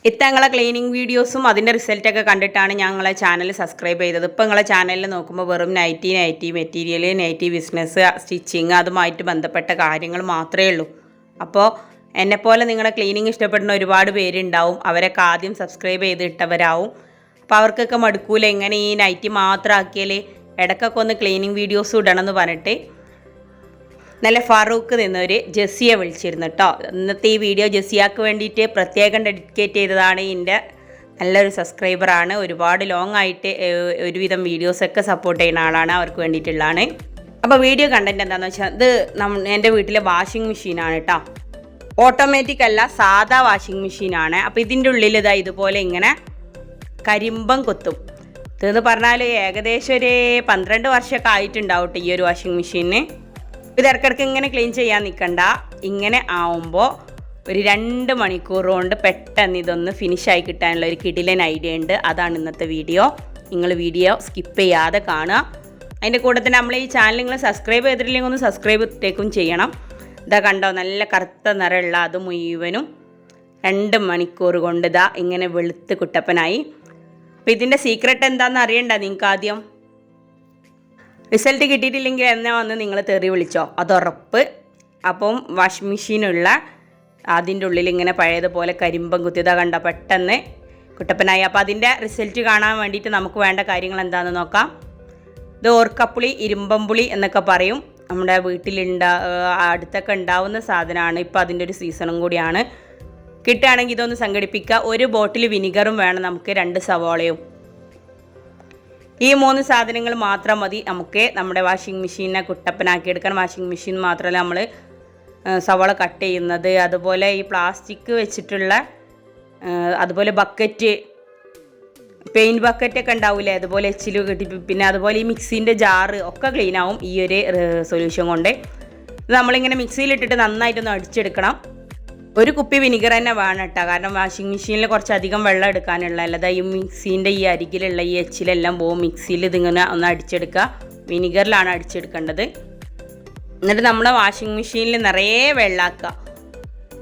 ഇത്തങ്ങളെ cleaning വീഡിയോസും അതിൻ്റെ റിസൾട്ടൊക്കെ കണ്ടിട്ടാണ് ഞങ്ങളെ ചാനൽ സബ്സ്ക്രൈബ് ചെയ്തത്. ഇപ്പോൾ നിങ്ങളെ ചാനലിൽ നോക്കുമ്പോൾ വെറും nighty material, nighty business, stitching അതുമായിട്ട് ബന്ധപ്പെട്ട കാര്യങ്ങൾ മാത്രമേ ഉള്ളൂ. അപ്പോൾ എന്നെപ്പോലെ നിങ്ങളുടെ ക്ലീനിങ് ഇഷ്ടപ്പെടുന്ന ഒരുപാട് പേരുണ്ടാവും. അവരൊക്കെ ആദ്യം സബ്സ്ക്രൈബ് ചെയ്തിട്ടവരാവും. അപ്പോൾ അവർക്കൊക്കെ മടുക്കൂല എങ്ങനെ ഈ നൈറ്റി മാത്രം ആക്കിയാൽ ഇടയ്ക്കൊക്കെ ഒന്ന് ക്ലീനിങ് വീഡിയോസ് ഇടണമെന്ന് പറഞ്ഞിട്ട് നല്ല ഫറൂഖ് നിന്നൊരു ജെസ്സിയെ വിളിച്ചിരുന്നു കേട്ടോ. ഇന്നത്തെ ഈ വീഡിയോ ജെസ്സിയാക്ക് വേണ്ടിയിട്ട് പ്രത്യേകം ഡെഡിക്കേറ്റ് ചെയ്തതാണ്. എൻ്റെ നല്ലൊരു സബ്സ്ക്രൈബറാണ്. ഒരുപാട് ലോങ് ആയിട്ട് ഒരുവിധം വീഡിയോസൊക്കെ സപ്പോർട്ട് ചെയ്യുന്ന ആളാണ്. അവർക്ക് വേണ്ടിയിട്ടുള്ളതാണ്. അപ്പോൾ വീഡിയോ കണ്ടൻറ്റ് എന്താണെന്ന് വെച്ചാൽ ഇത് എൻ്റെ വീട്ടിലെ വാഷിംഗ് മെഷീനാണ് കേട്ടോ. ഓട്ടോമാറ്റിക് അല്ല, സാധാ വാഷിംഗ് മെഷീനാണ്. അപ്പോൾ ഇതിൻ്റെ ഉള്ളിൽ ഇതാ ഇതുപോലെ ഇങ്ങനെ കരിമ്പം കൊത്തും. ഇതെന്ന് പറഞ്ഞാൽ ഏകദേശം ഒരു 12 വർഷമൊക്കെ ആയിട്ടുണ്ടാവും ഈ ഒരു വാഷിംഗ് മെഷീന്. ഇത് ഇടയ്ക്കിടയ്ക്ക് ഇങ്ങനെ ക്ലീൻ ചെയ്യാൻ നിൽക്കണ്ട. ഇങ്ങനെ ആവുമ്പോൾ ഒരു 2 മണിക്കൂർ കൊണ്ട് പെട്ടെന്ന് ഇതൊന്ന് ഫിനിഷായി കിട്ടാനുള്ള ഒരു കിടിലൻ ഐഡിയ ഉണ്ട്. അതാണ് ഇന്നത്തെ വീഡിയോ. നിങ്ങൾ വീഡിയോ സ്കിപ്പ് ചെയ്യാതെ കാണുക. അതിൻ്റെ കൂടെ തന്നെ നമ്മൾ ഈ ചാനൽ നിങ്ങൾ സബ്സ്ക്രൈബ് ചെയ്തിട്ടില്ലെങ്കിൽ ഒന്ന് സബ്സ്ക്രൈബ് ഇട്ടേക്കും ചെയ്യണം. ഇതാ കണ്ടോ, നല്ല കറുത്ത നിറമുള്ള അത് മുഴുവനും 2 മണിക്കൂർ കൊണ്ട് ഇതാ ഇങ്ങനെ വെളുത്ത് കുട്ടപ്പനായി. അപ്പോൾ ഇതിൻ്റെ സീക്രട്ട് എന്താണെന്ന് അറിയണ്ട നിങ്ങൾക്ക് ആദ്യം. റിസൾട്ട് കിട്ടിയിട്ടില്ലെങ്കിൽ എന്നാ വന്ന് നിങ്ങൾ തെറി വിളിച്ചോ, അതുറപ്പ്. അപ്പം വാഷിംഗ് മെഷീനുള്ള അതിൻ്റെ ഉള്ളിൽ ഇങ്ങനെ പഴയതുപോലെ കരിമ്പം കുത്തിയതാ കണ്ട പെട്ടെന്ന് കുട്ടപ്പനായി. അപ്പോൾ അതിൻ്റെ റിസൾട്ട് കാണാൻ വേണ്ടിയിട്ട് നമുക്ക് വേണ്ട കാര്യങ്ങൾ എന്താണെന്ന് നോക്കാം. ഇത് ഓർക്കപ്പുളി, ഇരുമ്പമ്പുളി എന്നൊക്കെ പറയും. നമ്മുടെ അടുത്തൊക്കെ ഉണ്ടാവുന്ന സാധനമാണ്. ഇപ്പോൾ അതിൻ്റെ ഒരു സീസണും കൂടിയാണ്. കിട്ടുകയാണെങ്കിൽ ഇതൊന്ന് സംഘടിപ്പിക്കുക. 1 ബോട്ടിൽ വിനിഗറും വേണം നമുക്ക്, 2 സവാളയും. ഈ 3 സാധനങ്ങൾ മാത്രം മതി നമുക്ക് നമ്മുടെ വാഷിംഗ് മെഷീനെ കുട്ടപ്പനാക്കി എടുക്കാൻ. വാഷിംഗ് മെഷീൻ മാത്രമല്ല നമ്മൾ സവാള കട്ട് ചെയ്യുന്നത്, അതുപോലെ ഈ പ്ലാസ്റ്റിക് വെച്ചിട്ടുള്ള അതുപോലെ ബക്കറ്റ്, പെയിൻറ്റ് ബക്കറ്റൊക്കെ ഉണ്ടാവില്ലേ, അതുപോലെ എച്ചിൽ കെട്ടി, പിന്നെ അതുപോലെ ഈ മിക്സീൻ്റെ ജാറ് ഒക്കെ ക്ലീൻ ആവും ഈ ഒരു സൊല്യൂഷൻ കൊണ്ട്. ഇത് നമ്മളിങ്ങനെ മിക്സിയിലിട്ടിട്ട് നന്നായിട്ടൊന്ന് അടിച്ചെടുക്കണം. 1 കുപ്പി വിനിഗർ തന്നെ വേണം കേട്ടോ. കാരണം വാഷിംഗ് മെഷീനിൽ കുറച്ചധികം വെള്ളം എടുക്കാനുള്ള അല്ലാതെ ഈ മിക്സീൻ്റെ ഈ അരികിലുള്ള ഈ എച്ചിലെല്ലാം പോകും. മിക്സിയിൽ ഇതിങ്ങനെ ഒന്ന് അടിച്ചെടുക്കുക. വിനിഗറിലാണ് അടിച്ചെടുക്കേണ്ടത്. എന്നിട്ട് നമ്മുടെ വാഷിംഗ് മെഷീനിൽ നിറയെ വെള്ളമാക്കുക.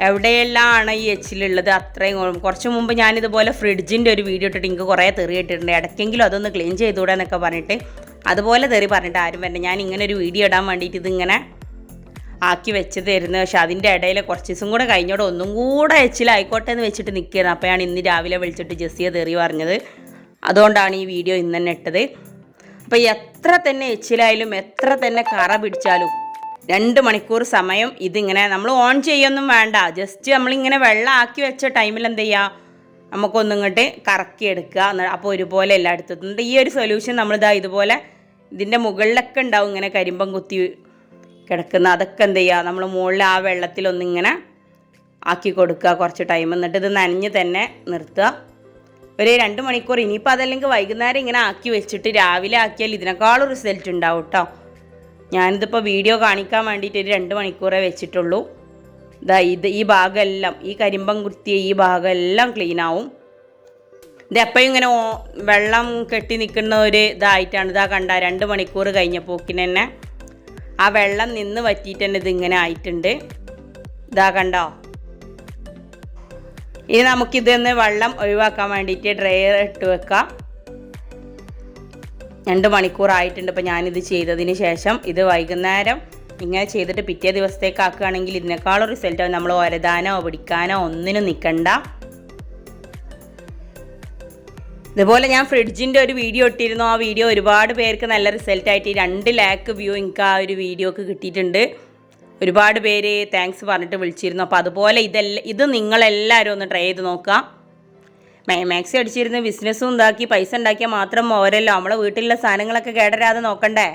എവിടെയെല്ലാം ഈ എച്ചിലുള്ളത് അത്രയും. കുറച്ച് മുമ്പ് ഞാനിതുപോലെ ഫ്രിഡ്ജിൻ്റെ ഒരു വീഡിയോ ഇട്ടിട്ട് എനിക്ക് കുറേ തെറി ഇട്ടിട്ടുണ്ട്. ഇടയ്ക്കെങ്കിലും അതൊന്ന് ക്ലീൻ ചെയ്തുകൂടെ എന്നൊക്കെ പറഞ്ഞിട്ട് അതുപോലെ തെറി പറഞ്ഞിട്ട് ആരും വരണ്ട. ഞാൻ ഇങ്ങനെ ഒരു വീഡിയോ ഇടാൻ വേണ്ടിയിട്ട് ഇതിങ്ങനെ ആക്കി വെച്ചതായിരുന്നു. പക്ഷെ അതിൻ്റെ ഇടയിൽ കുറച്ച് ദിവസം കൂടെ കഴിഞ്ഞോടെ ഒന്നും കൂടെ എച്ചിലായിക്കോട്ടെ എന്ന് വെച്ചിട്ട് നിൽക്കുകയായിരുന്നു. അപ്പോഴാണ് ഇന്ന് രാവിലെ വിളിച്ചിട്ട് ജെസ്സിയെ തെറി പറഞ്ഞത്. അതുകൊണ്ടാണ് ഈ വീഡിയോ ഇന്ന് തന്നെ ഇട്ടത്. അപ്പോൾ എത്ര തന്നെ എച്ചിലായാലും എത്ര തന്നെ കറ പിടിച്ചാലും 2 മണിക്കൂർ സമയം ഇതിങ്ങനെ നമ്മൾ ഓൺ ചെയ്യൊന്നും വേണ്ട. ജസ്റ്റ് നമ്മളിങ്ങനെ വെള്ളം ആക്കി വെച്ച ടൈമിൽ എന്ത് ചെയ്യുക, നമുക്കൊന്നും ഇങ്ങോട്ട് കറക്കിയെടുക്കുക. അപ്പോൾ ഒരുപോലെ എല്ലായിടത്തും ഈ ഒരു സൊല്യൂഷൻ നമ്മളിതാ ഇതുപോലെ ഇതിൻ്റെ മുകളിലൊക്കെ ഉണ്ടാവും ഇങ്ങനെ കരിമ്പം കുത്തി കിടക്കുന്ന. അതൊക്കെ എന്ത് ചെയ്യുക, നമ്മൾ മുകളിൽ ആ വെള്ളത്തിലൊന്നിങ്ങനെ ആക്കി കൊടുക്കുക കുറച്ച് ടൈം. എന്നിട്ട് ഇത് നനഞ്ഞ് തന്നെ നിർത്തുക ഒരു 2 മണിക്കൂർ. ഇനിയിപ്പോൾ അതല്ലെങ്കിൽ വൈകുന്നേരം ഇങ്ങനെ ആക്കി വെച്ചിട്ട് രാവിലെ ആക്കിയാൽ ഇതിനേക്കാളും റിസൾട്ട് ഉണ്ടാവും കേട്ടോ. ഞാനിതിപ്പോൾ വീഡിയോ കാണിക്കാൻ വേണ്ടിയിട്ട് ഒരു 2 മണിക്കൂറേ വെച്ചിട്ടുള്ളൂ. ഈ ഭാഗമെല്ലാം ഈ കരിമ്പം കുത്തിയ ഈ ഭാഗമെല്ലാം ക്ലീൻ ആവും. ഇത് എപ്പോഴും ഇങ്ങനെ വെള്ളം കെട്ടി നിൽക്കുന്ന ഒരു ഇതായിട്ടാണ്. ഇതാ കണ്ട 2 മണിക്കൂർ കഴിഞ്ഞപ്പോക്കിന് തന്നെ ആ വെള്ളം നിന്ന് വറ്റിയിട്ട് തന്നെ ഇതിങ്ങനെ ആയിട്ടുണ്ട്. ഇതാ കണ്ടോ. ഇനി നമുക്കിതൊന്ന് വെള്ളം ഒഴിവാക്കാൻ വേണ്ടിയിട്ട് ഡ്രയർ ഇട്ട് വെക്കാം. 2 മണിക്കൂർ ആയിട്ടുണ്ട് ഇപ്പോൾ ഞാനിത് ചെയ്തതിന് ശേഷം. ഇത് വൈകുന്നേരം ഇങ്ങനെ ചെയ്തിട്ട് പിറ്റേ ദിവസത്തേക്ക് ആക്കുകയാണെങ്കിൽ ഇതിനേക്കാളും റിസൾട്ട് നമ്മൾ ഒരതാനോ പിടിക്കാനോ ഒന്നിനും നിൽക്കണ്ട. ഇതുപോലെ ഞാൻ ഫ്രിഡ്ജിൻ്റെ ഒരു വീഡിയോ ഇട്ടിരുന്നു. ആ വീഡിയോ ഒരുപാട് പേർക്ക് നല്ല റിസൾട്ടായിട്ട് 2 ലാക്ക് വ്യൂ എനിക്ക് ആ ഒരു വീഡിയോക്ക് കിട്ടിയിട്ടുണ്ട്. ഒരുപാട് പേര് താങ്ക്സ് പറഞ്ഞിട്ട് വിളിച്ചിരുന്നു. അപ്പോൾ അതുപോലെ ഇത് നിങ്ങളെല്ലാവരും ഒന്ന് ട്രൈ ചെയ്ത് നോക്കാം. മാക്സി അടിച്ചിരുന്ന് ബിസിനസ്സും ഉണ്ടാക്കി പൈസ ഉണ്ടാക്കിയാൽ മാത്രം പോരല്ലോ. നമ്മളെ വീട്ടിലുള്ള സാധനങ്ങളൊക്കെ കേടരാതെ നോക്കണ്ടേ.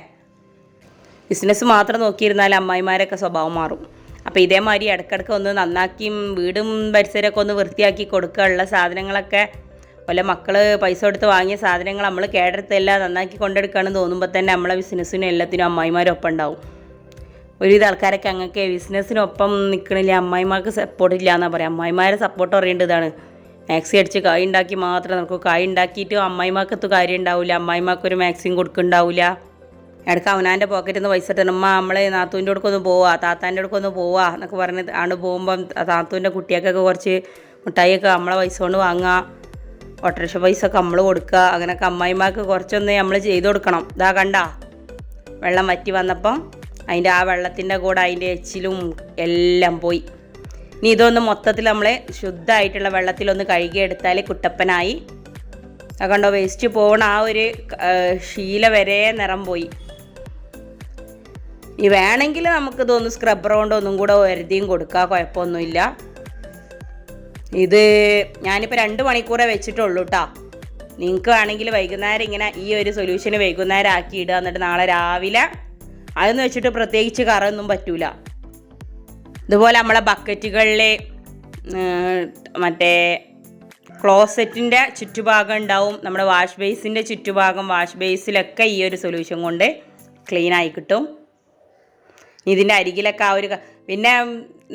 ബിസിനസ് മാത്രം നോക്കിയിരുന്നാൽ അമ്മായിമാരൊക്കെ സ്വഭാവം മാറും. അപ്പോൾ ഇതേമാതിരി ഇടയ്ക്കിടയ്ക്ക് ഒന്ന് നന്നാക്കിയും വീടും പരിസരമൊക്കെ ഒന്ന് വൃത്തിയാക്കി കൊടുക്കാനുള്ള സാധനങ്ങളൊക്കെ, അതുപോലെ മക്കൾ പൈസ കൊടുത്ത് വാങ്ങിയ സാധനങ്ങൾ നമ്മൾ കേടരത്തെല്ലാം നന്നാക്കി കൊണ്ടെടുക്കുകയാണെന്ന് തോന്നുമ്പോൾ തന്നെ നമ്മളെ ബിസിനസ്സിനും എല്ലാത്തിനും അമ്മായിമാരൊപ്പം ഉണ്ടാവും. ഒരുവിധ ആൾക്കാരൊക്കെ അങ്ങക്ക് ബിസിനസ്സിനൊപ്പം നിൽക്കണില്ല, അമ്മായിമാർക്ക് സപ്പോർട്ട് ഇല്ല എന്നാണ് പറയാം. അമ്മായിമാരെ സപ്പോർട്ട് പറയേണ്ടതാണ്. മാക്സി അടിച്ച് കായ് ഉണ്ടാക്കി മാത്രം നമുക്ക് കായ് ഉണ്ടാക്കിയിട്ട് അമ്മായിമാർക്കത്ത് കാര്യം ഉണ്ടാവില്ല. അമ്മായിമാർക്കൊരു മാക്സിയും കൊടുക്കുന്നുണ്ടാവില്ല. ഇടയ്ക്ക് അവനാൻ്റെ പോക്കറ്റിൽ നിന്ന് പൈസ ഇട്ടണം, അമ്മ നമ്മൾ നാത്തൂൻ്റെ അടുക്കൊന്ന് പോവാ, താത്താൻ്റെ അടുക്കൊന്ന് പോവാ എന്നൊക്കെ പറഞ്ഞ് ആണ് പോകുമ്പം താത്തൂൻ്റെ കുട്ടികൾക്കൊക്കെ കുറച്ച് മിഠായിയൊക്കെ നമ്മളെ പൈസ കൊണ്ട് വാങ്ങുക, ഓട്ടോറിക്ഷ പൈസ ഒക്കെ നമ്മൾ കൊടുക്കുക. അങ്ങനെയൊക്കെ അമ്മായിമാർക്ക് കുറച്ചൊന്ന് നമ്മൾ ചെയ്ത് കൊടുക്കണം. ഇതാ കണ്ട വെള്ളം വറ്റി വന്നപ്പം അതിൻ്റെ ആ വെള്ളത്തിൻ്റെ കൂടെ അതിൻ്റെ എച്ചിലും എല്ലാം പോയി. ഇനി ഇതൊന്ന് മൊത്തത്തിൽ നമ്മൾ ശുദ്ധമായിട്ടുള്ള വെള്ളത്തിലൊന്ന് കഴുകിയെടുത്താൽ കുട്ടപ്പനായി. കണ്ടോ വേസ്റ്റ് പോകണ ആ ഒരു ശീല വരെ നിറം പോയി. ഇനി വേണമെങ്കിൽ നമുക്കിതൊന്ന് സ്ക്രബ്ബർ കൊണ്ട് ഒന്നും കൂടെ വരുതിയും കൊടുക്കുക, കുഴപ്പമൊന്നുമില്ല. ഇത് ഞാനിപ്പോൾ 2 മണിക്കൂറേ വെച്ചിട്ടുള്ളൂ കേട്ടോ. നിങ്ങൾക്ക് വേണമെങ്കിൽ വൈകുന്നേരം ഇങ്ങനെ ഈ ഒരു സൊല്യൂഷന് വൈകുന്നേരം ആക്കി ഇടുക, എന്നിട്ട് നാളെ രാവിലെ അതെന്ന് വെച്ചിട്ട് പ്രത്യേകിച്ച് കറൊന്നും പറ്റൂല. ഇതുപോലെ നമ്മളെ ബക്കറ്റുകളിൽ മറ്റേ ക്ലോസറ്റിൻ്റെ ചുറ്റുഭാഗം ഉണ്ടാവും, നമ്മുടെ വാഷ് ബേസിൻ്റെ ചുറ്റുഭാഗം, വാഷ് ബേസിലൊക്കെ ഈ ഒരു സൊല്യൂഷൻ കൊണ്ട് ക്ലീനായി കിട്ടും. ഇതിൻ്റെ അരികിലൊക്കെ ആ ഒരു പിന്നെ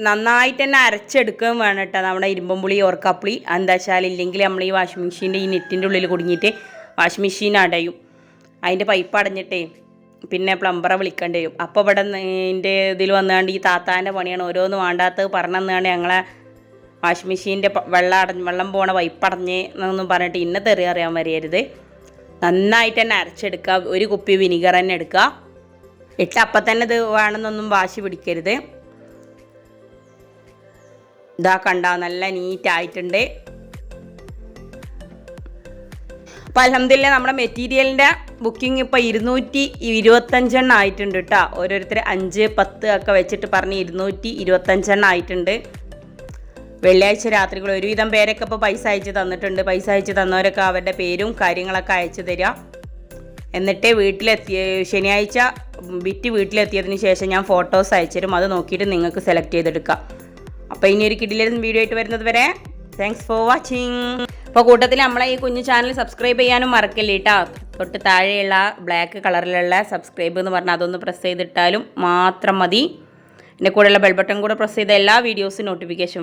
നന്നായിട്ട് തന്നെ അരച്ചെടുക്കുകയും വേണം കേട്ടോ നമ്മുടെ ഇരുമ്പുളി ഓർക്കാപ്പുളി. എന്താ വെച്ചാൽ ഇല്ലെങ്കിൽ നമ്മൾ ഈ വാഷിംഗ് മെഷീൻ്റെ ഈ നെറ്റിൻ്റെ ഉള്ളിൽ കുടുങ്ങിയിട്ട് വാഷിംഗ് മെഷീൻ അടയും. അതിൻ്റെ പൈപ്പ് അടഞ്ഞിട്ടേ പിന്നെ പ്ലംബറെ വിളിക്കേണ്ടി വരും. അപ്പോൾ ഇവിടെ എൻ്റെ ഇതിൽ വന്നുകൊണ്ട് ഈ താത്താൻ്റെ പണിയാണ്, ഓരോന്ന് വേണ്ടാത്തത് പറഞ്ഞെന്നാണ് ഞങ്ങളെ വാഷിംഗ് മെഷീൻ്റെ വെള്ളം പോണ പൈപ്പ് അടഞ്ഞ് എന്നൊന്നും പറഞ്ഞിട്ട് ഇന്ന തെറി അറിയാൻ വരരുത്. നന്നായിട്ട് തന്നെ അരച്ചെടുക്കുക. 1 കുപ്പി വിനിഗർ തന്നെ എടുക്കുക. അപ്പം തന്നെ ഇത് വേണമെന്നൊന്നും വാശി പിടിക്കരുത്. ഇതാ കണ്ട നല്ല നീറ്റായിട്ടുണ്ട്. അപ്പോൾ അൽഹംദുലില്ലാ നമ്മുടെ മെറ്റീരിയലിൻ്റെ ബുക്കിംഗ് ഇപ്പോൾ 225 ആയിട്ടുണ്ട് കേട്ടോ. ഓരോരുത്തർ 5, 10 ഒക്കെ വെച്ചിട്ട് പറഞ്ഞ് 225 ആയിട്ടുണ്ട്. വെള്ളിയാഴ്ച രാത്രികൾ ഒരുവിധം പേരൊക്കെ ഇപ്പോൾ പൈസ അയച്ച് തന്നിട്ടുണ്ട്. പൈസ അയച്ച് തന്നവരൊക്കെ അവരുടെ പേരും കാര്യങ്ങളൊക്കെ അയച്ചു തരിക. എന്നിട്ട് ശനിയാഴ്ച ബിറ്റ് വീട്ടിലെത്തിയതിന് ശേഷം ഞാൻ ഫോട്ടോസ് അയച്ചു തരും. അത് നോക്കിയിട്ട് നിങ്ങൾക്ക് സെലക്ട് ചെയ്തെടുക്കാം. അപ്പോൾ ഇനി ഒരു കിടിലൻ വീഡിയോ ആയിട്ട് വരുന്നത് വരെ താങ്ക്സ് ഫോർ വാച്ചിങ്. അപ്പോൾ കൂട്ടത്തിൽ നമ്മളെ ഈ കുഞ്ഞു ചാനൽ സബ്സ്ക്രൈബ് ചെയ്യാനും മറക്കല്ലേ കേട്ടോ. തൊട്ട് താഴെയുള്ള ബ്ലാക്ക് കളറിലുള്ള സബ്സ്ക്രൈബ് എന്ന് പറഞ്ഞാൽ അതൊന്ന് പ്രസ് ചെയ്തിട്ടാലും മാത്രം മതി. എൻ്റെ കൂടെയുള്ള ബെൽ ബട്ടൺ കൂടെ പ്രസ് ചെയ്ത എല്ലാ വീഡിയോസും നോട്ടിഫിക്കേഷൻ